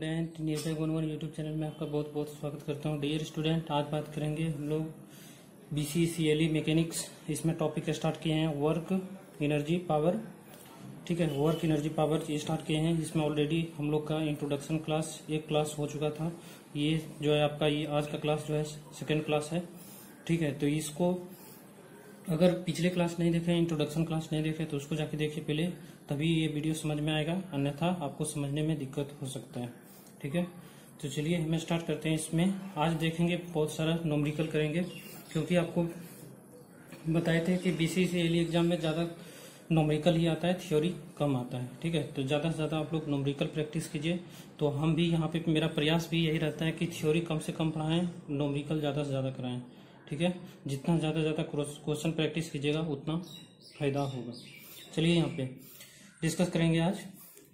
Student, निर्भय गुणवन YouTube channel में आपका बहुत बहुत स्वागत करता हूं। डियर स्टूडेंट, आज बात करेंगे हम लोग BCCLE मैकेनिक्स। इसमें टॉपिक स्टार्ट किए हैं वर्क एनर्जी पावर। ठीक है, वर्क एनर्जी पावर स्टार्ट किए हैं। इसमें ऑलरेडी हम लोग का इंट्रोडक्शन क्लास एक क्लास हो चुका था। ये जो है आपका ये आज का क्लास जो है सेकेंड क्लास है। ठीक है, तो इसको अगर पिछले क्लास नहीं देखे, इंट्रोडक्शन क्लास नहीं देखे, तो उसको जाके देखिए पहले, तभी ये वीडियो समझ में आएगा, अन्यथा आपको समझने में दिक्कत हो सकता है। ठीक है, तो चलिए हमें स्टार्ट करते हैं। इसमें आज देखेंगे बहुत सारा न्यूमेरिकल करेंगे, क्योंकि आपको बताए थे कि BCCLE एग्जाम में ज़्यादा न्यूमेरिकल ही आता है, थ्योरी कम आता है। ठीक है, तो ज़्यादा से ज़्यादा आप लोग न्यूमेरिकल प्रैक्टिस कीजिए। तो हम भी यहाँ पे, मेरा प्रयास भी यही रहता है कि थ्योरी कम से कम पढ़ाएं, न्यूमेरिकल ज़्यादा से ज़्यादा कराएं। ठीक है, जितना ज़्यादा क्वेश्चन प्रैक्टिस कीजिएगा उतना फायदा होगा। चलिए यहाँ पे डिस्कस करेंगे आज।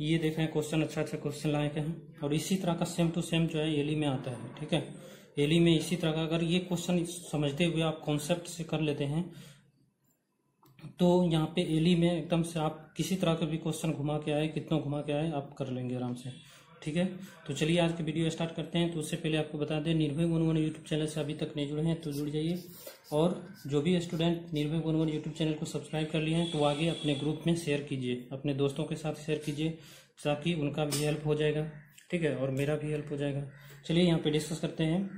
ये देख रहे हैं क्वेश्चन, अच्छा क्वेश्चन लाए के हैं, और इसी तरह का सेम टू सेम जो है एली में आता है। ठीक है, एली में इसी तरह का अगर ये क्वेश्चन समझते हुए आप कॉन्सेप्ट से कर लेते हैं, तो यहाँ पे एली में एकदम से आप किसी तरह का भी क्वेश्चन घुमा के आए, कितना घुमा के आए, आप कर लेंगे आराम से। ठीक है, तो चलिए आज की वीडियो स्टार्ट करते हैं। तो उससे पहले आपको बता दें, निर्भय गुणवन यूट्यूब चैनल से अभी तक नहीं जुड़े हैं तो जुड़ जाइए, और जो भी स्टूडेंट निर्भय गुणवन यूट्यूब चैनल को सब्सक्राइब कर लिए हैं तो आगे अपने ग्रुप में शेयर कीजिए, अपने दोस्तों के साथ शेयर कीजिए, ताकि उनका भी हेल्प हो जाएगा। ठीक है, और मेरा भी हेल्प हो जाएगा। चलिए यहाँ पे डिस्कस करते हैं।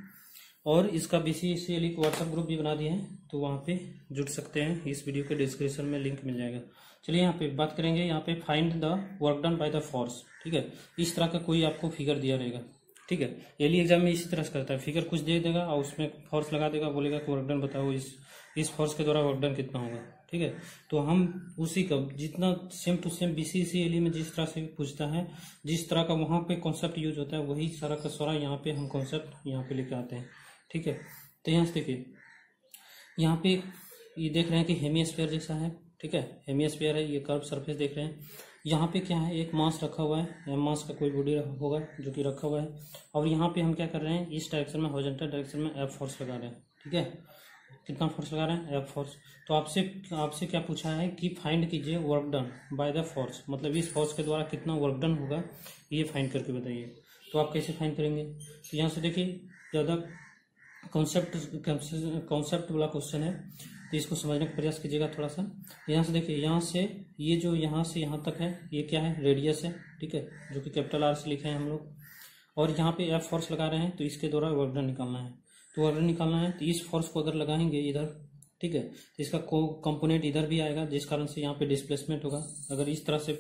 और इसका BCCLE को व्हाट्सएप ग्रुप भी बना दिए हैं, तो वहाँ पे जुड़ सकते हैं। इस वीडियो के डिस्क्रिप्शन में लिंक मिल जाएगा। चलिए यहाँ पे बात करेंगे। यहाँ पे find the work done by the force. ठीक है, इस तरह का कोई आपको फिगर दिया रहेगा। ठीक है, एली एग्जाम में इसी तरह से करता है, फिगर कुछ दे देगा और उसमें फोर्स लगा देगा, बोलेगा कि वर्क डन बताओ, इस फोर्स के द्वारा वर्क डन कितना होगा। ठीक है, तो हम उसी का जितना सेम टू सेम BCCLE में जिस तरह से पूछता है, जिस तरह का वहाँ पे कॉन्सेप्ट यूज होता है, वही सारा का सारा यहाँ पे हम कॉन्सेप्ट यहाँ पे लेके आते हैं। ठीक है, तो यहाँ से देखिए, यहाँ पे ये देख रहे हैं कि हेमिस्फीयर जैसा है। ठीक है, हेमिस्फीयर है, ये कर्व सरफेस देख रहे हैं। यहाँ पे क्या है, एक मास रखा हुआ है, मास का कोई बॉडी होगा जो कि रखा हुआ है, और यहाँ पे हम क्या कर रहे हैं, इस डायरेक्शन में, हॉरिजॉन्टल डायरेक्शन में F फोर्स लगा रहे हैं। ठीक है, कितना फोर्स लगा रहे हैं, F फोर्स। तो आपसे क्या पूछा है कि फाइंड कीजिए work done by the force, मतलब इस फोर्स के द्वारा कितना वर्क डन होगा, ये फाइंड करके बताइए। तो आप कैसे फाइंड करेंगे, तो यहाँ से देखिए, ज़्यादा कॉन्सेप्ट वाला क्वेश्चन है, तो इसको समझने का प्रयास कीजिएगा थोड़ा सा। यहाँ से देखिए, यहाँ से ये जो यहाँ से यहाँ तक है, ये क्या है, रेडियस है। ठीक है, जो कि कैपिटल R से लिखे हैं हम लोग, और यहाँ पे F फोर्स लगा रहे हैं, तो इसके द्वारा वर्क डन निकालना है। तो वर्क डन निकालना है, तो इस फोर्स को अगर लगाएंगे इधर, ठीक है, तो इसका कंपोनेंट इधर भी आएगा, जिस कारण से यहाँ पे डिस्प्लेसमेंट होगा। अगर इस तरह से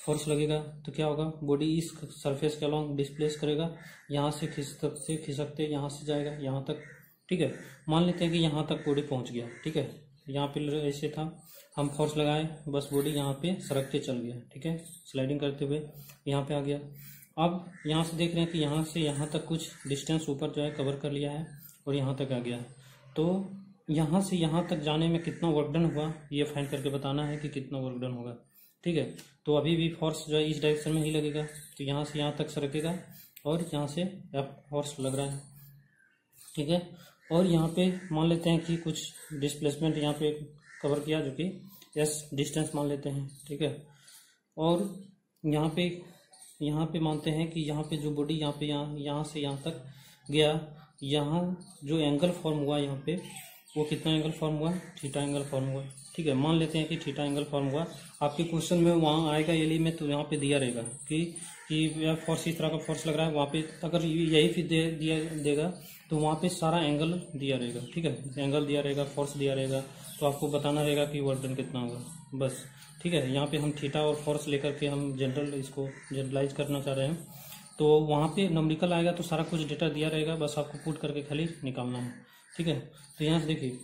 फोर्स लगेगा तो क्या होगा, बॉडी इस सरफेस के अलॉन्ग डिस्प्लेस करेगा, यहाँ से खिसकते यहाँ से जाएगा यहाँ तक। ठीक है, मान लेते हैं कि यहाँ तक बॉडी पहुँच गया। ठीक है, यहाँ पे ऐसे था, हम फोर्स लगाए, बस बॉडी यहाँ पे सरक के चल गया। ठीक है, स्लाइडिंग करते हुए यहाँ पे आ गया। अब यहाँ से देख रहे हैं कि यहाँ से यहाँ तक कुछ डिस्टेंस ऊपर जो है कवर कर लिया है, और यहाँ तक आ गया है। तो यहाँ से यहाँ तक जाने में कितना वर्क डन हुआ, ये फाइंड करके बताना है कि कितना वर्क डन होगा। ठीक है, तो अभी भी फोर्स जो है इस डायरेक्शन में ही लगेगा, तो यहाँ से यहाँ तक सरकेगा, और यहाँ से F फोर्स लग रहा है। ठीक है, और यहाँ पे मान लेते हैं कि कुछ डिस्प्लेसमेंट यहाँ पे कवर किया, जो कि S डिस्टेंस मान लेते हैं। ठीक है, और यहाँ पे मानते हैं कि यहाँ पे जो बॉडी यहाँ से यहाँ तक गया, यहाँ जो एंगल फॉर्म हुआ यहाँ पे, वो कितना एंगल फॉर्म हुआ, थीटा एंगल फॉर्म हुआ। ठीक है, मान लेते हैं कि थीटा एंगल फॉर्म हुआ। आपके क्वेश्चन में वहाँ आएगा एली में, तो यहाँ पे दिया रहेगा कि फोर्स इस तरह का फोर्स लग रहा है। वहाँ पे अगर यही फिर देगा तो वहाँ पे सारा एंगल दिया रहेगा। ठीक है, एंगल दिया रहेगा, फोर्स दिया रहेगा, तो आपको बताना रहेगा कि वर्क डन कितना होगा, बस। ठीक है, यहाँ पे हम थीटा और फोर्स लेकर के हम इसको जनरलाइज करना चाह रहे हैं, तो वहाँ पे न्यूमेरिकल आएगा तो सारा कुछ डेटा दिया रहेगा, बस आपको पुट करके खाली निकालना है। ठीक है, तो यहाँ से देखिए,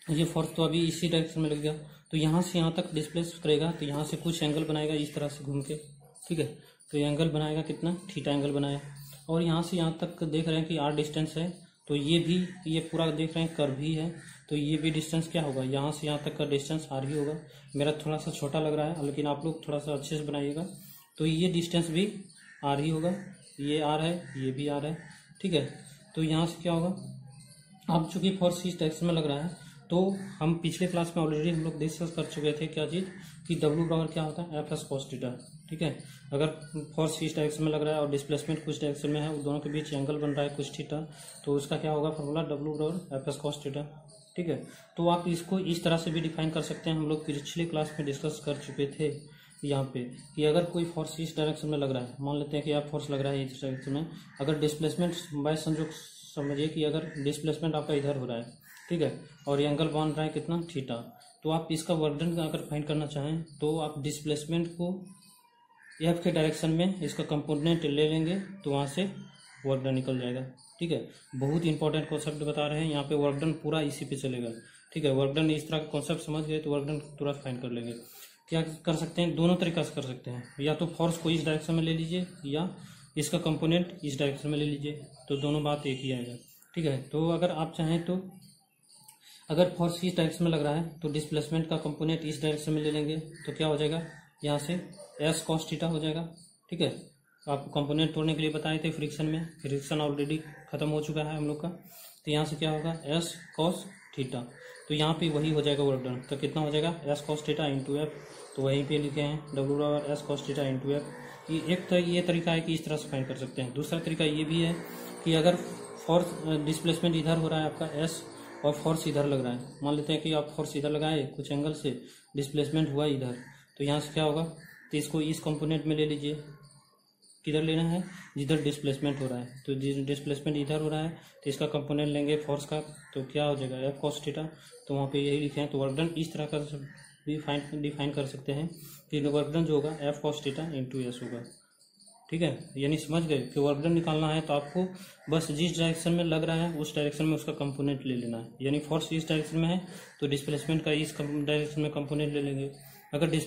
ये फोर्स तो अभी इसी डायरेक्शन में लगेगा, तो यहाँ से यहाँ तक डिस्प्लेस करेगा, तो यहाँ से कुछ एंगल बनाएगा इस तरह से घूम के। ठीक है, तो ये एंगल बनाएगा कितना, थीटा एंगल बनाया, और यहाँ से यहाँ तक देख रहे हैं कि R डिस्टेंस है, तो ये पूरा देख रहे हैं कर्व ही है, तो ये भी डिस्टेंस क्या होगा, यहाँ से यहाँ तक का डिस्टेंस R ही होगा। मेरा थोड़ा सा छोटा लग रहा है, लेकिन आप लोग थोड़ा सा अच्छे से बनाइएगा, तो ये डिस्टेंस भी R ही होगा, ये R है, ये भी R है। ठीक है, तो यहाँ से क्या होगा, अब चूंकि फोर्स इस डायरेक्शन में लग रहा है, तो हम पिछले क्लास में ऑलरेडी हम लोग डिस्कस कर चुके थे क्या चीज़, कि W बराबर क्या होता है, F cos थीटा। ठीक है। अगर फोर्स इस डायरेक्शन में लग रहा है और डिस्प्लेसमेंट कुछ डायरेक्शन में है, उन दोनों के बीच एंगल बन रहा है कुछ थीटा, तो उसका क्या होगा फॉर्मूला W/F cos थीटा। ठीक है, तो आप इसको इस तरह से भी डिफाइन कर सकते हैं। हम लोग पिछले क्लास में डिस्कस कर चुके थे यहाँ पे कि अगर कोई फोर्स इस डायरेक्शन में लग रहा है, मान लेते हैं कि आप फोर्स लग रहा है इस डायरेक्शन में, अगर डिस्प्लेसमेंट बाय संयोग समझिए कि अगर डिस्प्लेसमेंट आपका इधर हो रहा है, ठीक है, और ये एंगल बन रहा है कितना थीटा, तो आप इसका वर्क डन अगर फाइंड करना चाहें तो आप डिस्प्लेसमेंट को एफ के डायरेक्शन में इसका कंपोनेंट ले लेंगे तो वहाँ से वर्क डन निकल जाएगा। ठीक है, बहुत इंपॉर्टेंट कॉन्सेप्ट बता रहे हैं यहाँ पे, वर्क डन पूरा इसी पे चलेगा। ठीक है, वर्क डन इस तरह का कॉन्सेप्ट समझ गए तो वर्क डन तुरंत फाइंड कर लेंगे। क्या कर सकते हैं, दोनों तरीका से कर सकते हैं, या तो फोर्स को इस डायरेक्शन में ले लीजिए या इसका कंपोनेंट इस डायरेक्शन में ले लीजिए, तो दोनों बात एक ही आएगा। ठीक है, तो अगर आप चाहें तो अगर फोर्स इस डायरेक्शन में लग रहा है तो डिस्प्लेसमेंट का कंपोनेंट इस डायरेक्शन में ले लेंगे तो क्या हो जाएगा, यहाँ से S cos थीटा हो जाएगा। ठीक है, आपको कंपोनेंट तोड़ने के लिए बताए थे फ्रिक्शन में, फ्रिक्शन ऑलरेडी खत्म हो चुका है हम लोग का, तो यहाँ से क्या होगा S cos थीटा, तो यहाँ पे वही हो जाएगा वर्क डन। तो कितना हो जाएगा S cos theta into F, तो वहीं पे लिखे हैं W/S cos theta into F. ये तरीका है कि इस तरह से फाइंड कर सकते हैं। दूसरा तरीका ये भी है कि अगर फोर्स डिस्प्लेसमेंट इधर हो रहा है आपका S और फोर्स इधर लग रहा है, मान लेते हैं कि आप फोर्स इधर लगाए कुछ एंगल से, डिस्प्लेसमेंट हुआ इधर, तो यहाँ से क्या होगा, तो इसको इस कंपोनेंट में ले लीजिए, किधर लेना है जिधर डिस्प्लेसमेंट हो रहा है, तो डिस्प्लेसमेंट इधर हो रहा है तो इसका कंपोनेंट लेंगे फोर्स का, तो क्या हो जाएगा F cos थीटा, तो वहाँ पे यही लिखे हैं। तो वर्क डन इस तरह का भी डिफाइन कर सकते हैं कि वर्क डन जो होगा F cos theta into S होगा। ठीक है, यानी समझ गए कि वर्क डन निकालना है तो आपको बस जिस डायरेक्शन में लग रहा है उस डायरेक्शन में उसका कंपोनेंट ले लेना है। यानी फोर्स इस डायरेक्शन में है तो डिस्प्लेसमेंट का इस डायरेक्शन में कंपोनेंट ले लेंगे। अगर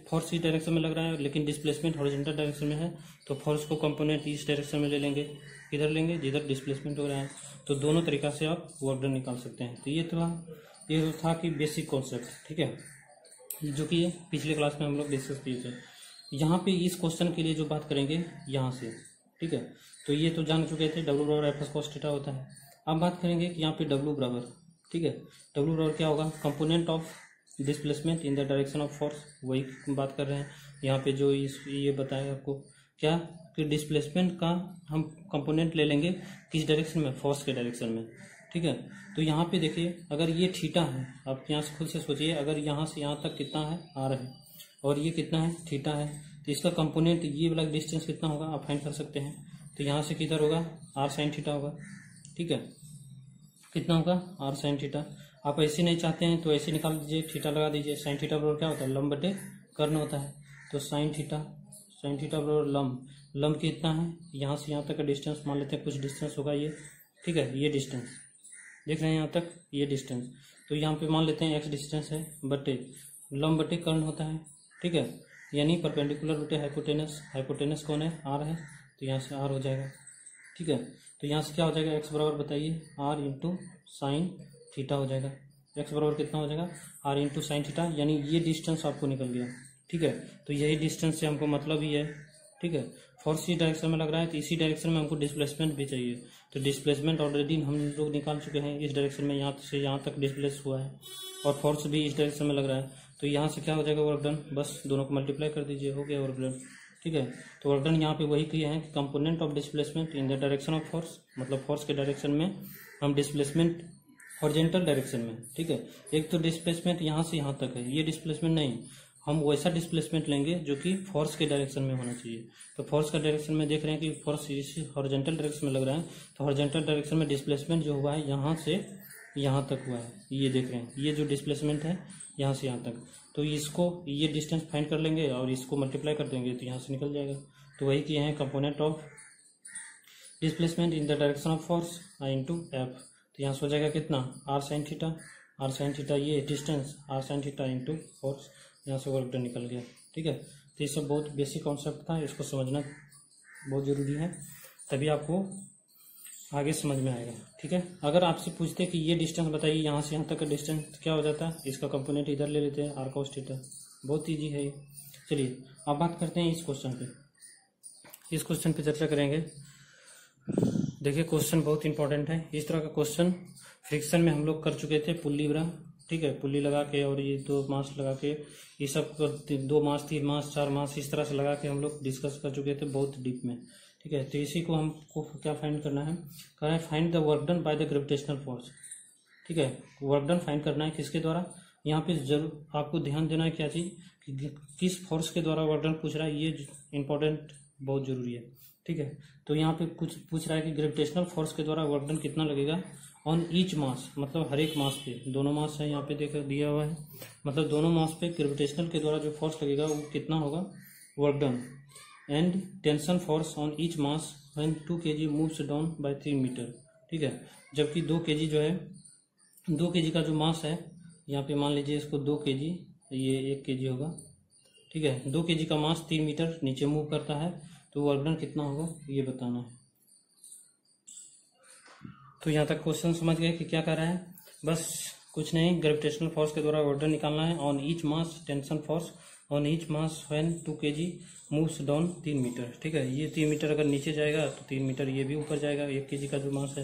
फोर्स इस डायरेक्शन में लग रहा है लेकिन डिस्प्लेसमेंट हॉरिजॉन्टल डायरेक्शन में है तो फोर्स को कंपोनेंट इस डायरेक्शन में ले लेंगे, किधर लेंगे जिधर डिस्प्लेसमेंट हो रहा है। तो दोनों तरीका से आप वर्क डन निकाल सकते हैं। तो ये था कि बेसिक कॉन्सेप्ट, ठीक है, जो कि पिछले क्लास में हम लोग डिस्कस किए थे। यहाँ पे इस क्वेश्चन के लिए जो बात करेंगे यहाँ से, ठीक है, तो ये तो जान चुके थे W/F cos थीटा होता है। अब बात करेंगे कि यहाँ पे W बराबर, ठीक है, W बराबर क्या होगा, component of displacement in the direction of force, वही बात कर रहे हैं यहाँ पे। जो ये बताया आपको क्या कि डिस्प्लेसमेंट का हम कंपोनेंट ले लेंगे किस डायरेक्शन में, फोर्स के डायरेक्शन में। ठीक है, तो यहाँ पे देखिए अगर ये थीटा है, आप यहाँ से खुद से सोचिए, अगर यहाँ से यहाँ तक कितना है R है और ये कितना है थीटा है, तो इसका कंपोनेंट ये वाला डिस्टेंस कितना होगा आप फाइंड कर सकते हैं। तो यहाँ से किधर होगा R sin थीटा होगा। ठीक है, कितना होगा R sin थीटा। आप ऐसे नहीं चाहते हैं तो ऐसे निकाल दीजिए, थीटा लगा दीजिए। साइन थीटा बराबर क्या होता है, लंब बटे कर्ण होता है। तो साइन थीटा बराबर लंब कितना है, यहाँ से यहाँ तक का डिस्टेंस मान लेते हैं कुछ डिस्टेंस होगा ये, ठीक है, ये डिस्टेंस देख रहे हैं यहाँ तक ये डिस्टेंस, तो यहाँ पे मान लेते हैं x डिस्टेंस है, बटे लंब बटे कर्ण होता है। ठीक है, यानी परपेंडिकुलर बटे हाइपोटेनस कौन है, R है, तो यहाँ से R हो जाएगा। ठीक है, तो यहाँ से क्या हो जाएगा, x बराबर बताइए R इंटू साइन थीटा हो जाएगा। x बराबर कितना हो जाएगा, R इंटू साइन थीटा, यानी ये डिस्टेंस आपको निकल गया। ठीक है, तो यही डिस्टेंस से हमको मतलब ही है। ठीक है, फोर्स इस डायरेक्शन में लग रहा है तो इसी डायरेक्शन में हमको डिस्प्लेसमेंट भी चाहिए, तो डिस्प्लेसमेंट ऑलरेडी हम लोग निकाल चुके हैं, इस डायरेक्शन में यहाँ से यहाँ तक डिस्प्लेस हुआ है और फोर्स भी इस डायरेक्शन में लग रहा है, तो यहाँ से क्या हो जाएगा वर्क डन, बस दोनों को मल्टीप्लाई कर दीजिए, हो गया वर्क डन। ठीक है, तो वर्क डन यहाँ पे वही किए हैं कि component of displacement in the direction of force, मतलब फोर्स के डायरेक्शन में हम डिस्प्लेसमेंट हॉरिजॉन्टल डायरेक्शन में। ठीक है, एक तो डिस्प्लेसमेंट यहाँ से यहाँ तक है, ये डिस्प्लेसमेंट नहीं, हम वैसा डिस्प्लेसमेंट लेंगे जो कि फोर्स के डायरेक्शन में होना चाहिए। तो फोर्स का डायरेक्शन में देख रहे हैं कि फोर्स इस हॉरिजॉन्टल डायरेक्शन में लग रहा है, तो हॉरिजॉन्टल डायरेक्शन में डिस्प्लेसमेंट जो हुआ है यहाँ से यहाँ तक हुआ है, ये देख रहे हैं, ये जो डिस्प्लेसमेंट है यहाँ से यहाँ तक, तो इसको ये डिस्टेंस फाइंड कर लेंगे और इसको मल्टीप्लाई कर देंगे तो यहाँ से निकल जाएगा। तो वही किए हैं component of displacement in the direction of force into F, तो यहाँ से हो जाएगा कितना R sin थीटा ये distance R sin theta into force, यहाँ से वर्क डन निकल गया। ठीक है, तो ये सब बहुत बेसिक कॉन्सेप्ट था, इसको समझना बहुत ज़रूरी है, तभी आपको आगे समझ में आएगा। ठीक है, अगर आपसे पूछते कि ये डिस्टेंस बताइए यहाँ से यहाँ तक का डिस्टेंस क्या हो जाता है, इसका कंपोनेंट इधर ले लेते हैं R cos थीटा, बहुत ईजी है ये। चलिए अब बात करते हैं इस क्वेश्चन पे चर्चा करेंगे। देखिए क्वेश्चन बहुत इंपॉर्टेंट है, इस तरह का क्वेश्चन फ्रिक्शन में हम लोग कर चुके थे, पुल लीवरा ठीक है, पुल्ली लगा के और ये 2 मास लगा के, ये सब 2 मास 3 मास 4 मास इस तरह से लगा के हम लोग डिस्कस कर चुके थे बहुत डीप में। ठीक है, तो इसी को हमको क्या फाइंड करना है, कह रहा है find the work done by the gravitational force. ठीक है, वर्क डन फाइंड करना है किसके द्वारा। यहाँ पे जरूर आपको ध्यान देना है क्या चीज, कि किस फोर्स के द्वारा वर्क डन पूछ रहा है, ये इंपॉर्टेंट बहुत जरूरी है। ठीक है, तो यहाँ पे कुछ पूछ रहा है कि ग्रेविटेशनल फोर्स के द्वारा वर्क डन कितना लगेगा ऑन ईच मास, मतलब हर एक मास पे, दोनों मास है यहाँ पे देखा दिया हुआ है, मतलब दोनों मास पे ग्रेविटेशनल के द्वारा जो फोर्स लगेगा वो कितना होगा work done. And tension force on each mass when 2 kg moves down by 3 metre. ठीक है, जबकि 2 kg जो है, 2 kg का जो मास है, यहाँ पे मान लीजिए इसको 2 kg, ये 1 kg होगा। ठीक है, 2 kg का मास 3 मीटर नीचे मूव करता है, तो वर्क डन कितना होगा ये बताना है। तो यहाँ तक क्वेश्चन समझ गए कि क्या कर रहा है, बस कुछ नहीं, ग्रेविटेशनल फोर्स के द्वारा वर्क डन निकालना है on each mass, tension force on each mass when 2 kg moves down 3 metre. ठीक है, ये 3 मीटर अगर नीचे जाएगा तो 3 मीटर ये भी ऊपर जाएगा 1 kg का जो मास है।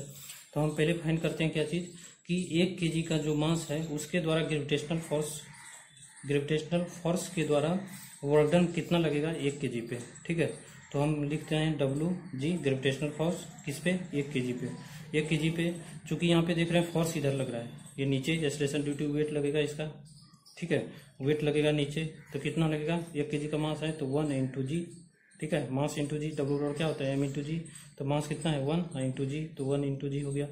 तो हम पहले फाइंड करते हैं क्या चीज़, कि 1 kg का जो मास है उसके द्वारा ग्रेविटेशनल फोर्स के द्वारा वर्क डन कितना लगेगा 1 kg पे। ठीक है, तो हम लिखते हैं WG ग्रेविटेशनल फोर्स किस पे, 1 kg पे। 1 kg पे चूंकि यहाँ पे देख रहे हैं फोर्स इधर लग रहा है, ये नीचे एक्सेलरेशन ड्यू टू वेट लगेगा इसका। ठीक है, वेट लगेगा नीचे, तो कितना लगेगा, 1 kg का मास है तो 1 × g। ठीक है, मास इंटू जी, डब्ल्यू डॉट क्या होता है m × g, तो मास कितना है 1 × g, तो 1 × g हो गया।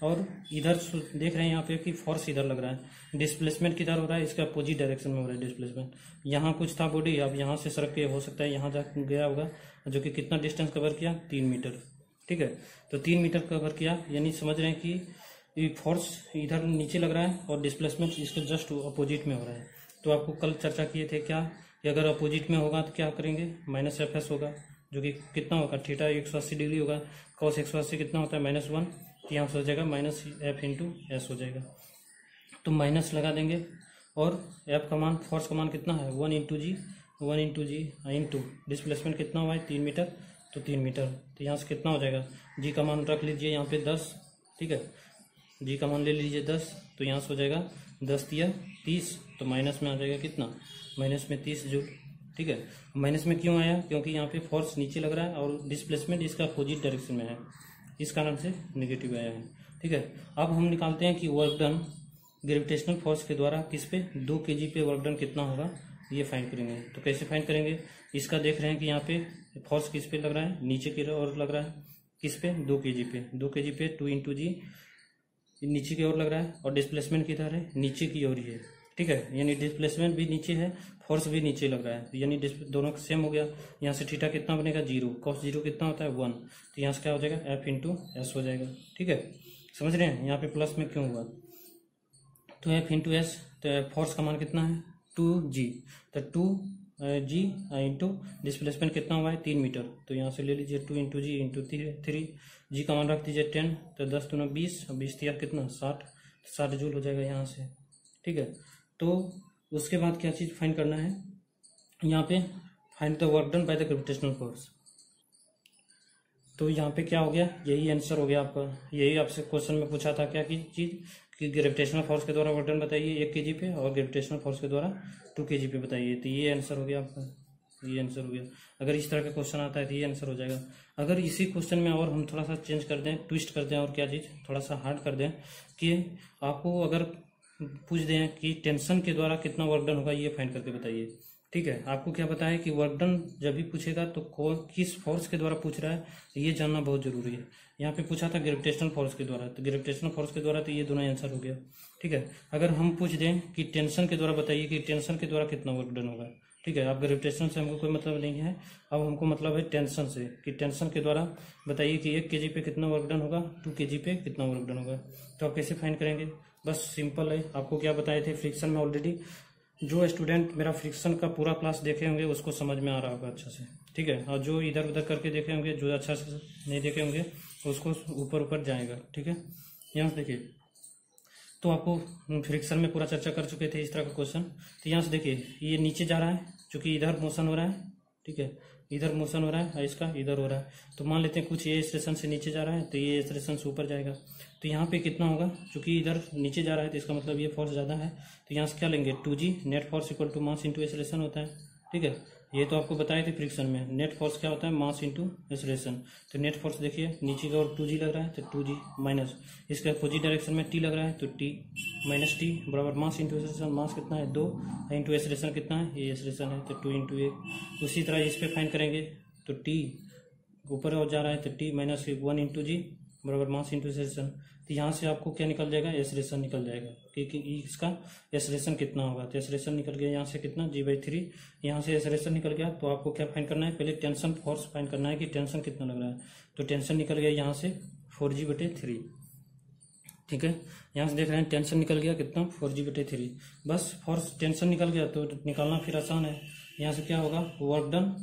और इधर देख रहे हैं यहाँ पे कि फोर्स इधर लग रहा है, डिस्प्लेसमेंट किधर हो रहा है, इसका अपोजिट डायरेक्शन में हो रहा है डिस्प्लेसमेंट। यहाँ कुछ था बॉडी, अब यहाँ से सरक के हो सकता है यहाँ जा गया होगा, जो कि कितना डिस्टेंस कवर किया 3 मीटर। ठीक है, तो 3 मीटर कवर किया, यानी समझ रहे हैं कि फोर्स इधर नीचे लग रहा है और डिस्प्लेसमेंट इसके जस्ट अपोजिट में हो रहा है। तो आपको कल चर्चा किए थे क्या, कि अगर अपोजिट में होगा तो क्या करेंगे, -fs होगा, जो कि कितना होगा, थीटा 180 डिग्री होगा, cos 180 कितना होता है -1, तो यहाँ से हो जाएगा -f × s हो जाएगा। तो माइनस लगा देंगे, और f का मान, फोर्स का मान कितना है 1 × g इंटू डिस्प्लेसमेंट कितना हुआ है 3 मीटर, तो 3 मीटर, तो यहाँ से कितना हो जाएगा, g का मान रख लीजिए यहाँ पे 10। ठीक है, g का मान ले लीजिए 10, तो यहाँ से हो जाएगा 10 × 30, तो माइनस में आ जाएगा कितना, माइनस में 30 जूल। ठीक है, माइनस में क्यों आया, क्योंकि यहाँ पे फोर्स नीचे लग रहा है और डिस्प्लेसमेंट इसका अपोजिट डायरेक्शन में है, इस कारण से नेगेटिव आया है। ठीक है, अब हम निकालते हैं कि वर्क डन ग्रेविटेशनल फोर्स के द्वारा किस पे, 2 kg पे वर्क डन कितना होगा, ये फाइंड करेंगे। तो कैसे फाइंड करेंगे, इसका देख रहे हैं कि यहाँ पे फोर्स किस पे लग रहा है, नीचे की ओर लग रहा है, किस पे 2 kg पे, 2 kg पे 2 × g नीचे की ओर लग रहा है, और डिस्प्लेसमेंट किधर है, नीचे की ओर ही है। ठीक है, यानी डिस्प्लेसमेंट भी नीचे है, फोर्स भी नीचे लग रहा है, यानी दोनों सेम हो गया। यहाँ से थीटा कितना बनेगा 0, cos 0 कितना होता है 1, तो यहाँ से क्या हो जाएगा f × s हो जाएगा। ठीक है, समझ रहे हैं यहाँ पे प्लस में क्यों हुआ, तो f × s, तो फोर्स का मान कितना है 2g, तो 2g इंटू डिस्प्लेसमेंट कितना हुआ है 3 मीटर, तो यहाँ से ले लीजिए 2 × g इंटू 3, g का मान रख दीजिए 10, तो 10 × 20, 20 3 कितना 60 जूल हो जाएगा यहाँ से। ठीक है, तो उसके बाद क्या चीज़ फाइंड करना है, यहाँ पे find the work done by the gravitational force. तो यहाँ पे क्या हो गया, यही आंसर हो गया आपका, यही आपसे क्वेश्चन में पूछा था क्या की चीज़, कि ग्रेविटेशनल फोर्स के द्वारा वर्क डन बताइए 1 kg पे, और ग्रेविटेशनल फोर्स के द्वारा 2 kg पे बताइए, तो ये आंसर हो गया आपका, ये आंसर हो गया। अगर इस तरह का क्वेश्चन आता है तो ये आंसर हो जाएगा। अगर इसी क्वेश्चन में और हम थोड़ा सा चेंज कर दें, ट्विस्ट कर दें, और क्या चीज़ थोड़ा सा हार्ड कर दें, कि आपको अगर पूछ दें कि टेंशन के द्वारा कितना वर्क डन होगा, ये फाइंड करके बताइए। ठीक है, आपको क्या पता है कि वर्क डन जब भी पूछेगा तो किस फोर्स के द्वारा पूछ रहा है, ये जानना बहुत जरूरी है। यहाँ पे पूछा था ग्रेविटेशनल फोर्स के द्वारा, तो ग्रेविटेशनल फोर्स के द्वारा तो ये दोनों आंसर हो गया। ठीक है, अगर हम पूछ दें कि टेंशन के द्वारा बताइए कि टेंशन के द्वारा कितना वर्क डन होगा, ठीक है, अब ग्रेविटेशन से हमको कोई मतलब नहीं है, अब हमको मतलब है टेंशन से, कि टेंशन के द्वारा बताइए कि 1 kg पे कितना वर्क डन होगा, 2 kg पे कितना वर्क डन होगा। तो आप कैसे फाइंड करेंगे, बस सिंपल है, आपको क्या बताए थे फ्रिक्शन में ऑलरेडी, जो स्टूडेंट मेरा फ्रिक्शन का पूरा क्लास देखे होंगे उसको समझ में आ रहा होगा अच्छा से। ठीक है, और जो इधर उधर करके देखे होंगे, जो अच्छा से नहीं देखे होंगे उसको ऊपर ऊपर जाएगा। ठीक है, यहाँ से देखिए, तो आपको फ्रिक्शन में पूरा चर्चा कर चुके थे इस तरह का क्वेश्चन। तो यहाँ से देखिए, ये नीचे जा रहा है, चूंकि इधर मोशन हो रहा है, ठीक है, इधर मोशन हो रहा है और इसका इधर हो रहा है। तो मान लेते हैं कुछ ये स्टेशन से नीचे जा रहा है तो ये स्टेशन से ऊपर जाएगा, तो यहाँ पे कितना होगा, चूंकि इधर नीचे जा रहा है तो इसका मतलब ये फोर्स ज़्यादा है, तो यहाँ से क्या लेंगे 2G net force equal to mass into acceleration होता है। ठीक है, ये तो आपको बताए थे फ्रिक्शन में नेट फोर्स क्या होता है, मास इंटू एक्सेलरेशन। तो नेट फोर्स देखिए नीचे की ओर 2G लग रहा है तो 2G माइनस इसका अपोजिट डायरेक्शन में T लग रहा है तो T माइनस T बराबर मास इंटू एक्सेलरेशन। मास कितना है 2 इंटू एक्सेलरेशन कितना है, ये एक्सेलरेशन है तो 2 इंटू 1। उसी तरह इस पर फाइंड करेंगे तो T ऊपर और जा रहा है तो T माइनस 1 इंटू G बराबर मास इंटू एक्सेलरेशन। तो यहाँ से आपको क्या निकल जाएगा, एक्सेलरेशन निकल जाएगा क्योंकि इसका एक्सेलरेशन कितना होगा, तो एक्सेलरेशन निकल गया यहाँ से कितना G/3। यहाँ से एक्सेलरेशन निकल गया तो आपको क्या फाइंड करना है, पहले टेंशन फोर्स फाइंड करना है कि टेंशन कितना लग रहा है। तो टेंशन निकल गया यहाँ से 4G/3। ठीक है, यहाँ से देख रहे हैं टेंशन निकल गया कितना 4G/3। बस फोर्स टेंशन निकल गया तो निकालना फिर आसान है। यहाँ से क्या होगा, वर्क डन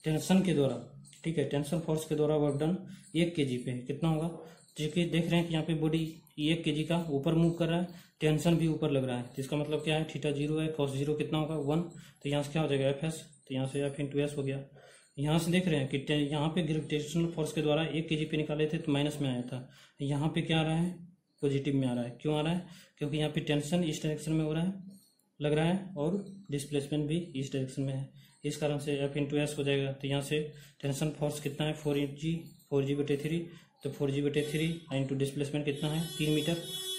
टेंशन के द्वारा, ठीक है, टेंशन फोर्स के द्वारा वर्क डन 1 kg पे कितना होगा, क्योंकि देख रहे हैं कि यहाँ पे बॉडी 1 kg का ऊपर मूव कर रहा है, टेंशन भी ऊपर लग रहा है, तो इसका मतलब क्या है थीटा 0 है, कॉस 0 कितना होगा 1। तो यहाँ से क्या हो जाएगा Fs, तो यहाँ से F इंटू एस हो गया। यहाँ से देख रहे हैं कि यहाँ पे ग्रेविटेशनल फोर्स के द्वारा 1 kg पे निकाले थे तो माइनस में आया था, यहाँ पे क्या आ रहा है, पॉजिटिव में आ रहा है। क्यों आ रहा है, क्योंकि यहाँ पे टेंशन इस डायरेक्शन में हो रहा है लग रहा है और डिस्प्लेसमेंट भी इस डायरेक्शन में है, इस कारण से F इंटू एस हो जाएगा। तो यहाँ से टेंशन फोर्स कितना है 4G/3, तो 4G/3 इंटू डिस्प्लेसमेंट कितना है 3 मीटर,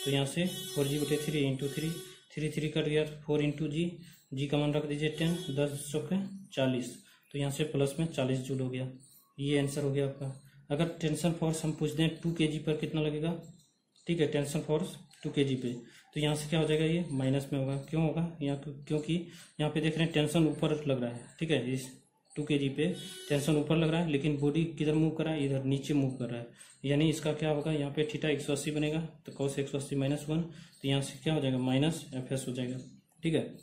तो यहाँ से 4G/3 इंटू 3 कट गया, 4 इंटू जी का मान रख दीजिए 10, 10 × 40, तो यहाँ से प्लस में 40 जूल हो गया। ये आंसर हो गया आपका। अगर टेंशन फोर्स हम पूछ दें 2 kg पर कितना लगेगा, ठीक है, टेंशन फोर्स 2 kg पे, तो यहाँ से क्या हो जाएगा, ये माइनस में होगा। क्यों होगा, क्योंकि यहाँ पे देख रहे हैं टेंशन ऊपर लग रहा है, ठीक है, इस 2 kg पे टेंशन ऊपर लग रहा है लेकिन बॉडी किधर मूव कर रहा है, इधर नीचे मूव कर रहा है, यानी इसका क्या होगा, यहाँ पे थीटा 180 बनेगा तो cos 180 -1, तो यहाँ से क्या हो जाएगा माइनस Fs हो जाएगा। ठीक है,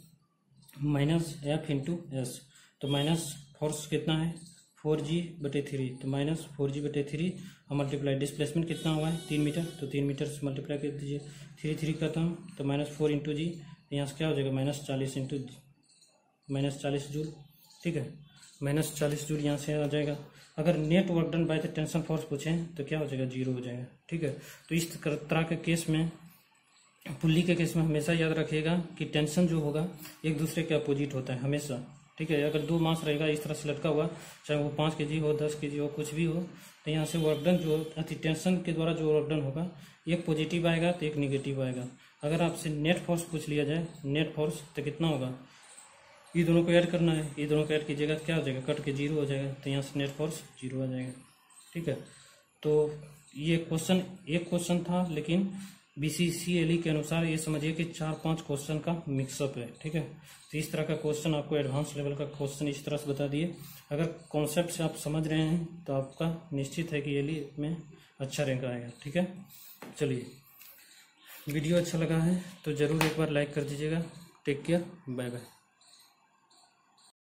माइनस F इंटू एस, तो माइनस फोर्स कितना है 4G/3, तो माइनस 4G/3 और मल्टीप्लाई डिस्प्लेसमेंट कितना हुआ है 3 मीटर, तो 3 मीटर से मल्टीप्लाई कर दीजिए, 3 खत्म, तो माइनस 4 इंटू जी, यहाँ से क्या हो जाएगा -40 जूल। ठीक है, -40 जूल यहाँ से आ जाएगा। अगर net work done by the tension force पूछें तो क्या हो जाएगा 0 हो जाएगा। ठीक है, तो इस तरह के केस में, पुल्ली के केस में हमेशा याद रखिएगा कि टेंशन जो होगा एक दूसरे के अपोजिट होता है हमेशा। ठीक है, अगर 2 मास रहेगा इस तरह से लटका हुआ, चाहे वो 5 kg हो 10 kg हो कुछ भी हो, तो यहाँ से वर्क डन जो टेंशन के द्वारा जो वर्क डन होगा एक पॉजिटिव आएगा तो एक निगेटिव आएगा। अगर आपसे नेट फोर्स पूछ लिया जाए, नेट फोर्स तो कितना होगा, ये दोनों को ऐड करना है, ये दोनों को ऐड कीजिएगा क्या हो जाएगा, कट के 0 हो जाएगा, तो यहाँ से नेट फोर्स 0 आ जाएगा। ठीक है, तो ये एक क्वेश्चन था, लेकिन BCCLE के अनुसार ये समझिए कि 4-5 क्वेश्चन का मिक्सअप है। ठीक है, तो इस तरह का क्वेश्चन आपको एडवांस लेवल का क्वेश्चन इस तरह से बता दिए। अगर कॉन्सेप्ट से आप समझ रहे हैं तो आपका निश्चित है कि ELE में अच्छा रैंक आएगा। ठीक है, चलिए, वीडियो अच्छा लगा है तो ज़रूर एक बार लाइक कर दीजिएगा। Take care, bye bye.